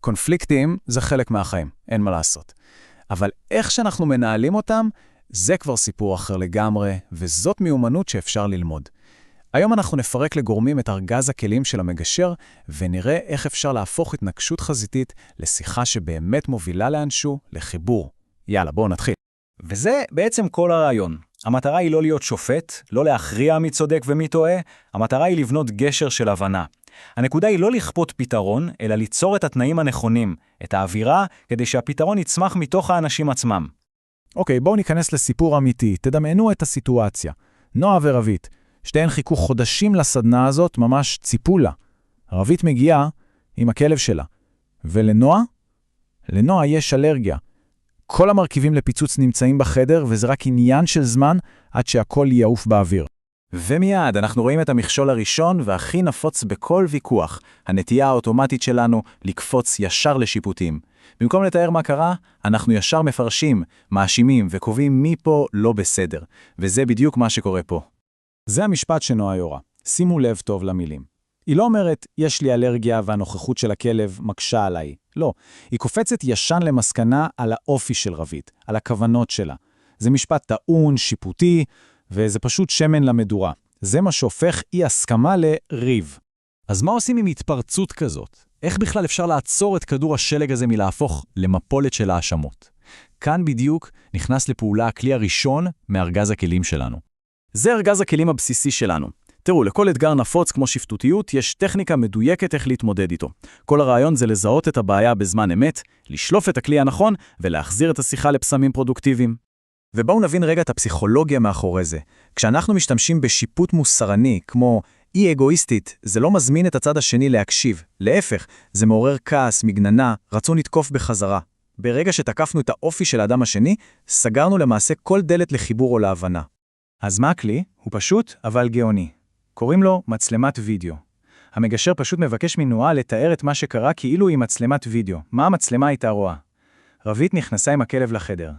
קונפליקטים זה חלק מהחיים, אין מה לעשות. אבל איך שאנחנו מנהלים אותם, זה כבר סיפור אחר לגמרי, וזאת מיומנות שאפשר ללמוד. היום אנחנו נפרק לגורמים את ארגז הכלים של המגשר, ונראה איך אפשר להפוך התנגשות חזיתית לשיחה שבאמת מובילה לאנשהו לחיבור. יאללה, בואו נתחיל. וזה בעצם כל הרעיון. המטרה היא לא להיות שופט, לא להכריע מי צודק ומי טועה, המטרה היא לבנות גשר של הבנה. הנקודה היא לא לכפות פתרון, אלא ליצור את התנאים הנכונים, את האווירה, כדי שהפתרון יצמח מתוך האנשים עצמם. אוקיי, בואו ניכנס לסיפור אמיתי, תדמיינו את הסיטואציה. נועה ורבית, שתיהן חיכו חודשים לסדנה הזאת, ממש ציפו לה. רבית מגיעה עם הכלב שלה. ולנועה? לנועה יש אלרגיה. כל המרכיבים לפיצוץ נמצאים בחדר, וזה רק עניין של זמן עד שהכל יעוף באוויר. ומיד אנחנו רואים את המכשול הראשון והכי נפוץ בכל ויכוח, הנטייה האוטומטית שלנו לקפוץ ישר לשיפוטים. במקום לתאר מה קרה, אנחנו ישר מפרשים, מאשימים וקובעים מי פה לא בסדר. וזה בדיוק מה שקורה פה. זה המשפט שנועה יורה. שימו לב טוב למילים. היא לא אומרת, יש לי אלרגיה והנוכחות של הכלב מקשה עליי. לא, היא קופצת ישן למסקנה על האופי של רבית, על הכוונות שלה. זה משפט טעון, שיפוטי, וזה פשוט שמן למדורה. זה מה שהופך אי הסכמה לריב. אז מה עושים עם התפרצות כזאת? איך בכלל אפשר לעצור את כדור השלג הזה מלהפוך למפולת של האשמות? כאן בדיוק נכנס לפעולה הכלי הראשון מארגז הכלים שלנו. זה ארגז הכלים הבסיסי שלנו. תראו, לכל אתגר נפוץ כמו שפטותיות, יש טכניקה מדויקת איך להתמודד איתו. כל הרעיון זה לזהות את הבעיה בזמן אמת, לשלוף את הכלי הנכון ולהחזיר את השיחה לפסמים פרודוקטיביים. ובואו נבין רגע את הפסיכולוגיה מאחורי זה. כשאנחנו משתמשים בשיפוט מוסרני, כמו אי אגואיסטית, זה לא מזמין את הצד השני להקשיב. להפך, זה מעורר כעס, מגננה, רצון לתקוף בחזרה. ברגע שתקפנו את האופי של האדם השני, סגרנו למעשה כל דלת לחיבור או להבנה. אז מה הכלי? הוא פשוט אבל גאוני. קוראים לו מצלמת וידאו. המגשר פשוט מבקש מנועה לתאר את מה שקרה כאילו היא מצלמת וידאו. מה המצלמה הייתה רואה? רבית נכנסה עם הכלב לחדר.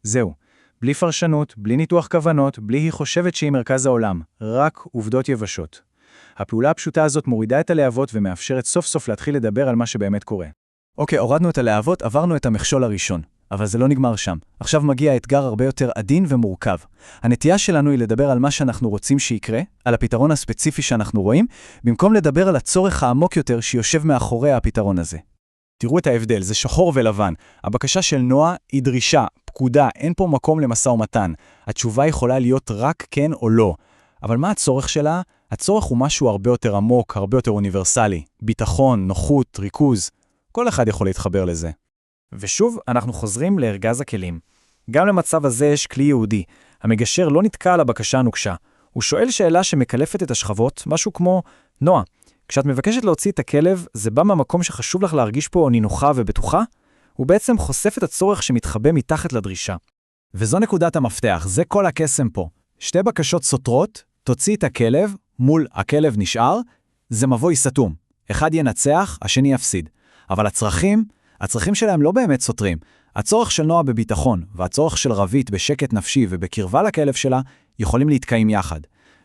זהו. בלי פרשנות, בלי ניתוח כוונות, בלי היא חושבת שהיא מרכז העולם. רק עובדות יבשות. הפעולה הפשוטה הזאת מורידה את הלהבות ומאפשרת סוף סוף להתחיל לדבר על מה שבאמת קורה. אוקיי, הורדנו את הלהבות, עברנו את המכשול הראשון. אבל זה לא נגמר שם. עכשיו מגיע האתגר הרבה יותר עדין ומורכב. הנטייה שלנו היא לדבר על מה שאנחנו רוצים שיקרה, על הפתרון הספציפי שאנחנו רואים, במקום לדבר על הצורך העמוק יותר שיושב מאחורי הפתרון הזה. תראו את ההבדל, זה שחור ולבן. הבקשה של נועה היא דרישה, פקודה, אין פה מקום למשא ומתן. התשובה יכולה להיות רק כן או לא. אבל מה הצורך שלה? הצורך הוא משהו הרבה יותר עמוק, הרבה יותר אוניברסלי. ביטחון, נוחות, ריכוז. כל אחד יכול להתחבר לזה. ושוב, אנחנו חוזרים לארגז הכלים. גם למצב הזה יש כלי יהודי. המגשר לא נתקע על הבקשה הנוקשה. הוא שואל שאלה שמקלפת את השכבות, משהו כמו, נועה, כשאת מבקשת להוציא את הכלב, זה בא מהמקום שחשוב לך להרגיש פה נינוחה ובטוחה? הוא בעצם חושף את הצורך שמתחבא מתחת לדרישה. וזו נקודת המפתח, זה כל הקסם פה. שתי בקשות סותרות, תוציא את הכלב, מול הכלב נשאר, זה מבוי סתום. אחד ינצח, השני יפסיד. אבל הצרכים שלהם לא באמת סותרים. הצורך של נועה בביטחון, והצורך של רבית בשקט נפשי ובקרבה לכלב שלה, יכולים להתקיים יחד.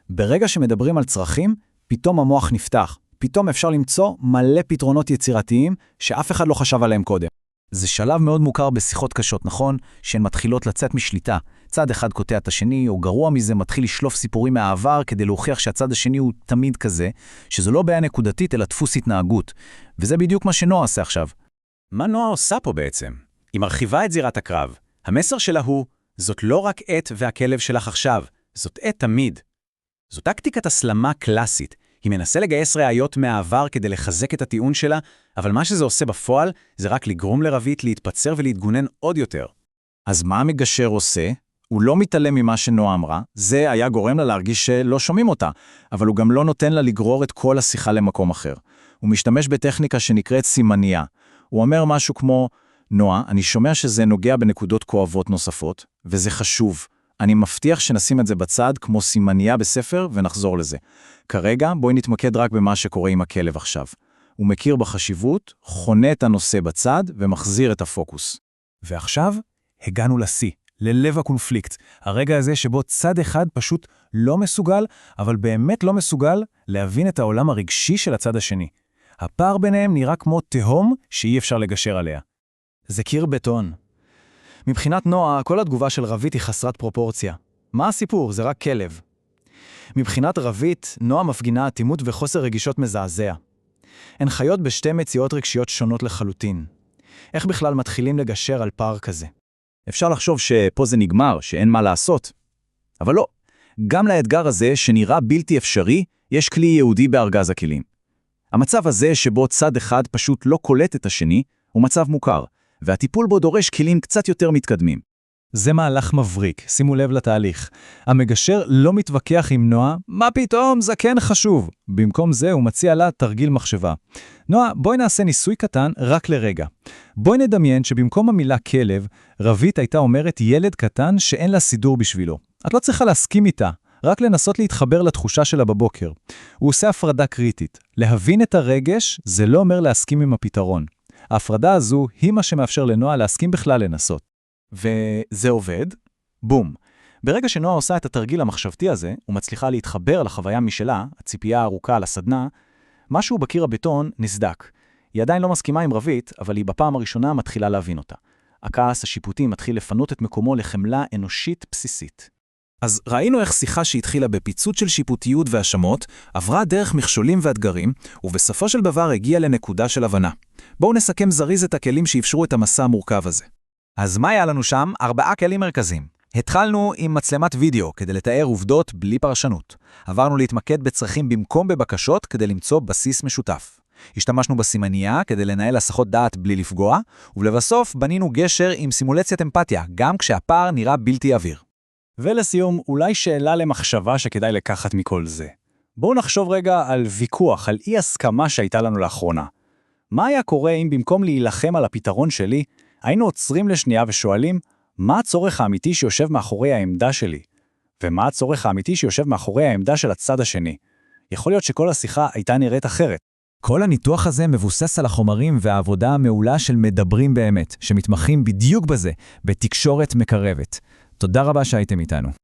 ברגע שמדברים על צרכים, פתאום המוח נפתח. פתאום אפשר למצוא מלא פתרונות יצירתיים שאף אחד לא חשב עליהם קודם. זה שלב מאוד מוכר בשיחות קשות, נכון? שהן מתחילות לצאת משליטה. צד אחד קוטע את השני, או גרוע מזה מתחיל לשלוף סיפורים מהעבר כדי להוכיח שהצד השני הוא תמיד כזה, שזו לא בעיה נקודתית אלא דפוס התנהגות. וזה בדיוק מה שנועה עושה עכשיו. מה נועה עושה פה בעצם? היא מרחיבה את זירת הקרב. המסר שלה הוא, זאת לא רק עת והכלב שלך עכשיו, זאת עת תמיד. זו טקטיקת הסלמה קלאסית. היא מנסה לגייס ראיות מהעבר כדי לחזק את הטיעון שלה, אבל מה שזה עושה בפועל זה רק לגרום לרבית להתפצר ולהתגונן עוד יותר. אז מה המגשר עושה? הוא לא מתעלם ממה שנועה אמרה, זה היה גורם לה להרגיש שלא שומעים אותה, אבל הוא גם לא נותן לה לגרור את כל השיחה למקום אחר. הוא משתמש בטכניקה שנקראת סימניה. הוא אומר משהו כמו, נועה, אני שומע שזה נוגע בנקודות כואבות נוספות, וזה חשוב. אני מבטיח שנשים את זה בצד כמו סימניה בספר ונחזור לזה. כרגע בואי נתמקד רק במה שקורה עם הכלב עכשיו. הוא מכיר בחשיבות, חונה את הנושא בצד ומחזיר את הפוקוס. ועכשיו הגענו לשיא, ללב הקונפליקט. הרגע הזה שבו צד אחד פשוט לא מסוגל, אבל באמת לא מסוגל להבין את העולם הרגשי של הצד השני. הפער ביניהם נראה כמו תהום שאי אפשר לגשר עליה. זה קיר בטון. מבחינת נועה, כל התגובה של רבית היא חסרת פרופורציה. מה הסיפור? זה רק כלב. מבחינת רבית, נועה מפגינה אטימות וחוסר רגישות מזעזע. הן חיות בשתי מציאות רגשיות שונות לחלוטין. איך בכלל מתחילים לגשר על פער כזה? אפשר לחשוב שפה זה נגמר, שאין מה לעשות. אבל לא. גם לאתגר הזה, שנראה בלתי אפשרי, יש כלי יהודי בארגז הכלים. המצב הזה שבו צד אחד פשוט לא קולט את השני, הוא מצב מוכר, והטיפול בו דורש כלים קצת יותר מתקדמים. זה מהלך מבריק, שימו לב לתהליך. המגשר לא מתווכח עם נועה, מה פתאום, זה כן חשוב. במקום זה הוא מציע לה תרגיל מחשבה. נועה, בואי נעשה ניסוי קטן רק לרגע. בואי נדמיין שבמקום המילה כלב, רבית הייתה אומרת ילד קטן שאין לה סידור בשבילו. את לא צריכה להסכים איתה, רק לנסות להתחבר לתחושה שלה בבוקר. הוא עושה הפרדה קריטית. להבין את הרגש זה לא אומר להסכים עם הפתרון. ההפרדה הזו היא מה שמאפשר לנועה להסכים בכלל לנסות. וזה עובד. בום. ברגע שנועה עושה את התרגיל המחשבתי הזה, ומצליחה להתחבר לחוויה משלה, הציפייה הארוכה על הסדנה, משהו בקיר הבטון נסדק. היא עדיין לא מסכימה עם רבית, אבל היא בפעם הראשונה מתחילה להבין אותה. הכעס השיפוטי מתחיל לפנות את מקומו לחמלה אנושית בסיסית. אז ראינו איך שיחה שהתחילה בפיצוץ של שיפוטיות והאשמות, עברה דרך מכשולים ואתגרים, ובסופו של דבר הגיעה לנקודה של הבנה. בואו נסכם זריז את הכלים שאפשרו את המסע המורכב הזה. אז מה היה לנו שם? 4 כלים מרכזיים. התחלנו עם מצלמת וידאו כדי לתאר עובדות בלי פרשנות. עברנו להתמקד בצרכים במקום בבקשות כדי למצוא בסיס משותף. השתמשנו בסימניה כדי לנהל הסחות דעת בלי לפגוע, ולבסוף בנינו גשר עם סימולציית אמפתיה, גם כשהפער נראה בלתי עביר. ולסיום, אולי שאלה למחשבה שכדאי לקחת מכל זה. בואו נחשוב רגע על ויכוח, על אי הסכמה שהייתה לנו לאחרונה. מה היה קורה אם במקום להילחם על הפתרון שלי, היינו עוצרים לשנייה ושואלים, מה הצורך האמיתי שיושב מאחורי העמדה שלי? ומה הצורך האמיתי שיושב מאחורי העמדה של הצד השני? יכול להיות שכל השיחה הייתה נראית אחרת. כל הניתוח הזה מבוסס על החומרים והעבודה המעולה של מדברים באמת, שמתמחים בדיוק בזה, בתקשורת מקרבת. תודה רבה שהייתם איתנו.